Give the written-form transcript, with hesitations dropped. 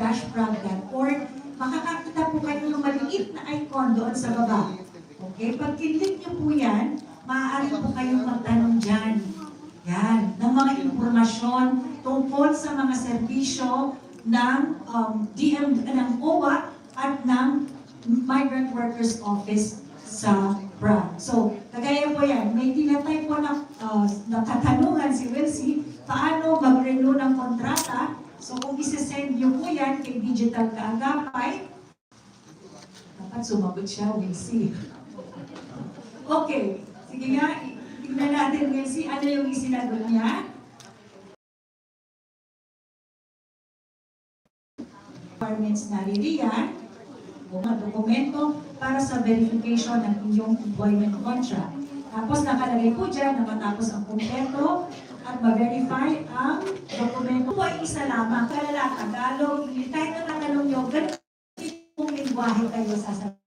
www.dashprag.org. Makakakita po kayo ng maliit na icon doon sa baba. Okay? Pag kinlik niyo po yan, maaari po kayong magtanong dyan. Yan, ng mga impormasyon tungkol sa mga serbisyo ng ng OWA at ng Migrant Workers Office sa Prague. So, kagaya po yan, may tinatay po na katanungan si Wilsie, paano mag-renew ng kontrata. So, kung isasend nyo po yan kay Digital Kaagapay, dapat sumagot siya, Wilsie. Okay, sige nga, tignan natin, Wilsie, ano yung isinagot niya? Requirements na ririyan, mga dokumento para sa verification ng inyong employment contract. Tapos nakalagay po dyan na matapos ang kumpleto at ma-verify ang dokumento. Po ay isa lamang, kalala, Tagalog, kahit na tatanong nyo, ganun yung lingwahe kayo sasabihin.